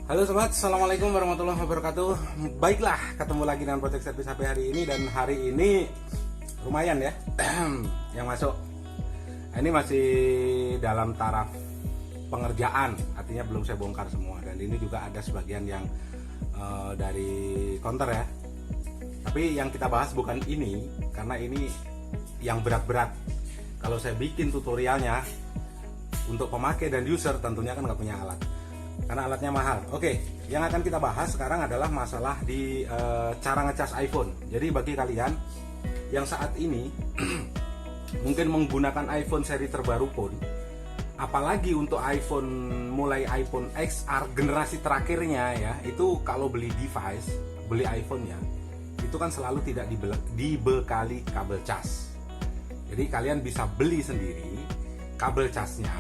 Halo sobat, assalamualaikum warahmatullahi wabarakatuh. Baiklah, ketemu lagi dengan Project Service HP hari ini. Dan hari ini lumayan ya yang masuk. Ini masih dalam taraf pengerjaan, artinya belum saya bongkar semua. Dan ini juga ada sebagian yang dari counter ya. Tapi yang kita bahas bukan ini, karena ini yang berat-berat. Kalau saya bikin tutorialnya untuk pemakai dan user, tentunya kan nggak punya alat, karena alatnya mahal. Oke, yang akan kita bahas sekarang adalah masalah di cara ngecas iPhone. Jadi bagi kalian yang saat ini mungkin menggunakan iPhone seri terbaru pun, apalagi untuk iPhone mulai iPhone XR generasi terakhirnya ya, itu kalau beli device, beli iPhone-nya, itu kan selalu tidak dibekali kabel cas. Jadi kalian bisa beli sendiri kabel casnya,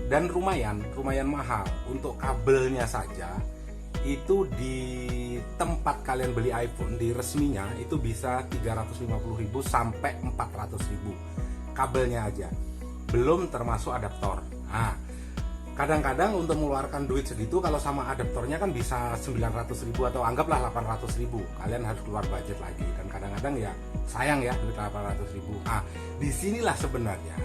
dan lumayan mahal. Untuk kabelnya saja itu di tempat kalian beli iPhone, di resminya itu bisa 350.000 sampai 400.000 kabelnya aja, belum termasuk adaptor. Nah, kadang-kadang untuk mengeluarkan duit segitu, kalau sama adaptornya kan bisa 900.000 atau anggaplah 800.000, kalian harus keluar budget lagi. Dan kadang-kadang ya sayang ya duit 800.000. Nah, disinilah sebenarnya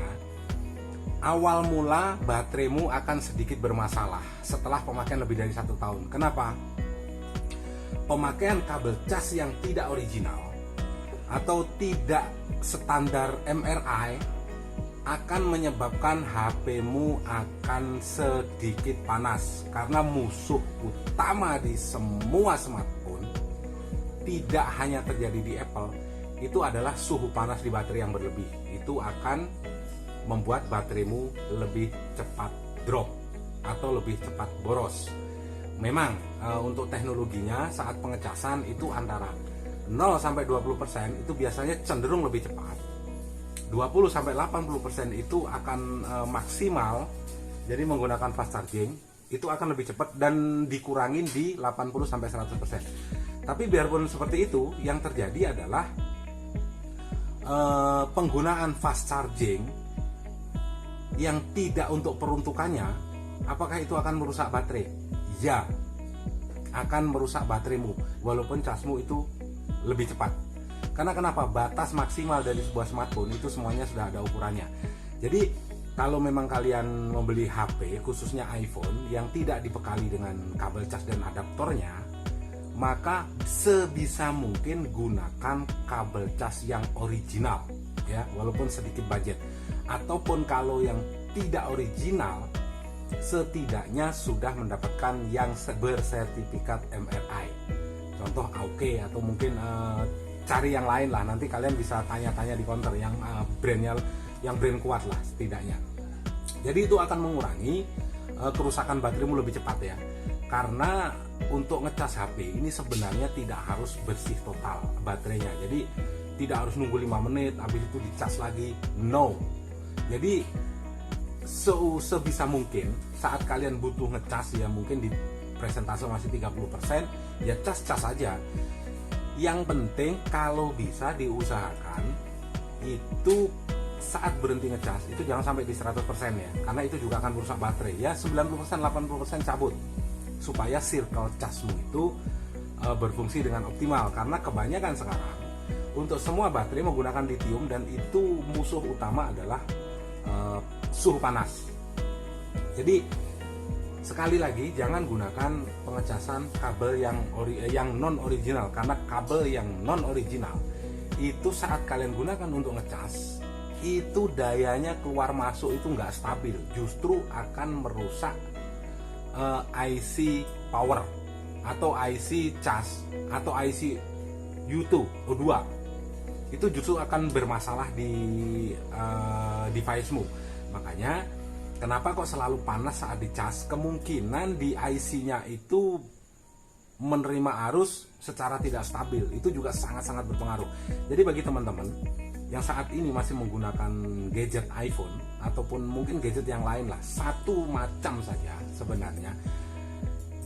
awal mula bateraimu akan sedikit bermasalah setelah pemakaian lebih dari 1 tahun. Kenapa? Pemakaian kabel cas yang tidak original atau tidak standar MRI akan menyebabkan HP-mu akan sedikit panas. Karena musuh utama di semua smartphone, tidak hanya terjadi di Apple, itu adalah suhu panas di baterai yang berlebih. Itu akan membuat bateraimu lebih cepat drop atau lebih cepat boros. Memang untuk teknologinya saat pengecasan itu antara 0 sampai 20% itu biasanya cenderung lebih cepat. 20 sampai 80% itu akan maksimal. Jadi menggunakan fast charging itu akan lebih cepat dan dikurangin di 80 sampai 100%. Tapi biarpun seperti itu, yang terjadi adalah penggunaan fast charging yang tidak untuk peruntukannya. Apakah itu akan merusak baterai? Ya, akan merusak bateraimu walaupun casmu itu lebih cepat. Karena kenapa? Batas maksimal dari sebuah smartphone itu semuanya sudah ada ukurannya. Jadi kalau memang kalian membeli HP, khususnya iPhone, yang tidak dibekali dengan kabel cas dan adaptornya, maka sebisa mungkin gunakan kabel cas yang original ya, walaupun sedikit budget. Ataupun kalau yang tidak original, setidaknya sudah mendapatkan yang bersertifikat MRI, contoh AOKE, atau mungkin cari yang lain lah. Nanti kalian bisa tanya-tanya di counter yang brandnya, yang brand kuat lah setidaknya. Jadi itu akan mengurangi kerusakan bateraimu lebih cepat ya. Karena untuk ngecas HP ini sebenarnya tidak harus bersih total baterainya. Jadi tidak harus nunggu 5 menit habis itu dicas lagi. No. Jadi sebisa mungkin saat kalian butuh ngecas ya, mungkin di presentase masih 30%, ya cas aja. Yang penting kalau bisa diusahakan itu saat berhenti ngecas itu jangan sampai di 100% ya, karena itu juga akan merusak baterai. Ya 90% 80% cabut supaya circle casmu itu berfungsi dengan optimal. Karena kebanyakan sekarang untuk semua baterai menggunakan lithium, dan itu musuh utama adalah suhu panas. Jadi sekali lagi, jangan gunakan pengecasan kabel yang non original, karena kabel yang non original itu saat kalian gunakan untuk ngecas itu dayanya keluar masuk itu nggak stabil, justru akan merusak IC power atau IC cas atau IC U2 O2. Itu justru akan bermasalah di device-mu. Makanya kenapa kok selalu panas saat dicas? Kemungkinan di IC-nya itu menerima arus secara tidak stabil. Itu juga sangat-sangat berpengaruh. Jadi bagi teman-teman yang saat ini masih menggunakan gadget iPhone ataupun mungkin gadget yang lain lah, satu macam saja sebenarnya,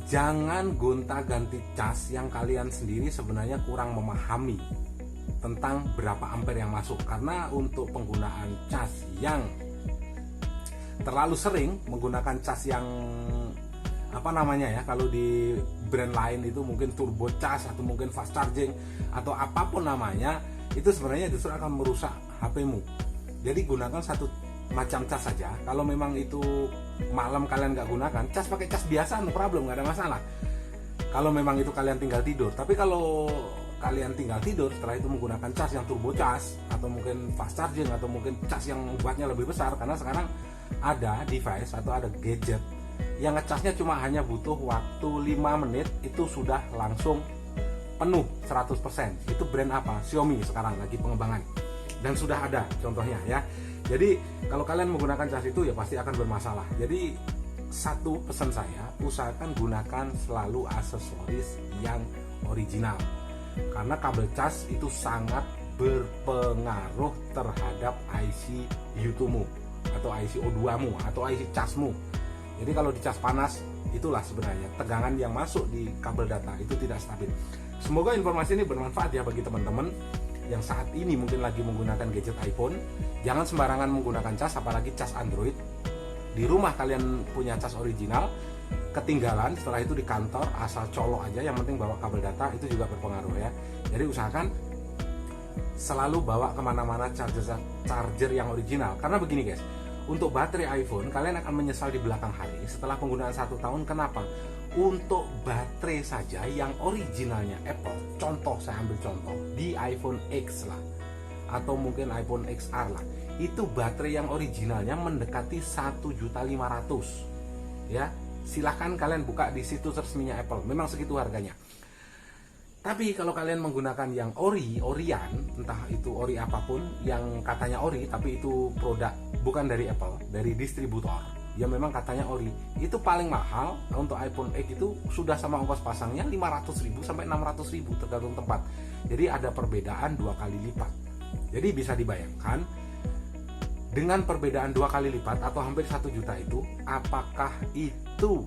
jangan gonta-ganti cas yang kalian sendiri sebenarnya kurang memahami tentang berapa ampere yang masuk. Karena untuk penggunaan cas yang terlalu sering menggunakan cas yang apa namanya ya, kalau di brand lain itu mungkin turbo charge atau mungkin fast charging atau apapun namanya, itu sebenarnya justru akan merusak HP-mu. Jadi gunakan satu macam cas saja. Kalau memang itu malam kalian nggak gunakan, cas pakai cas biasa, no problem, nggak ada masalah. Kalau memang itu kalian tinggal tidur. Tapi kalau kalian tinggal tidur setelah itu menggunakan cas yang turbo cas atau mungkin fast charging atau mungkin cas yang buatnya lebih besar, karena sekarang ada device atau ada gadget yang ngecasnya cuma hanya butuh waktu 5 menit itu sudah langsung penuh 100%. Itu brand apa? Xiaomi sekarang lagi pengembangan. Dan sudah ada contohnya ya. Jadi kalau kalian menggunakan cas itu ya pasti akan bermasalah. Jadi satu pesan saya, usahakan gunakan selalu aksesoris yang original. Karena kabel cas itu sangat berpengaruh terhadap IC U2-mu atau IC O2-mu atau IC casmu. Jadi kalau dicas panas, itulah sebenarnya tegangan yang masuk di kabel data itu tidak stabil. Semoga informasi ini bermanfaat ya bagi teman-teman yang saat ini mungkin lagi menggunakan gadget iPhone. Jangan sembarangan menggunakan cas, apalagi cas Android. Di rumah kalian punya cas original, ketinggalan setelah itu di kantor asal colok aja, yang penting bawa kabel data, itu juga berpengaruh ya. Jadi usahakan selalu bawa kemana-mana charger yang original. Karena begini guys, untuk baterai iPhone kalian akan menyesal di belakang hari setelah penggunaan 1 tahun. Kenapa? Untuk baterai saja yang originalnya Apple, contoh saya ambil contoh di iPhone X lah atau mungkin iPhone XR lah, itu baterai yang originalnya mendekati 1.500.000 ya. Silahkan kalian buka di situs resminya Apple, memang segitu harganya. Tapi kalau kalian menggunakan yang orian, entah itu ori apapun yang katanya ori tapi itu produk bukan dari Apple, dari distributor ya, memang katanya ori, itu paling mahal untuk iPhone X itu sudah sama ongkos pasangnya 500.000 sampai 600.000 tergantung tempat. Jadi ada perbedaan 2 kali lipat. Jadi bisa dibayangkan dengan perbedaan 2 kali lipat atau hampir 1 juta itu, apakah itu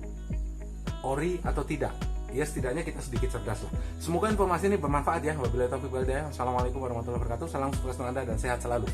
ori atau tidak? Ya setidaknya kita sedikit cerdas lah. Semoga informasi ini bermanfaat ya. Wabillahi taufiq wal hidayah. Assalamualaikum warahmatullahi wabarakatuh. Salam sukses untuk Anda dan sehat selalu.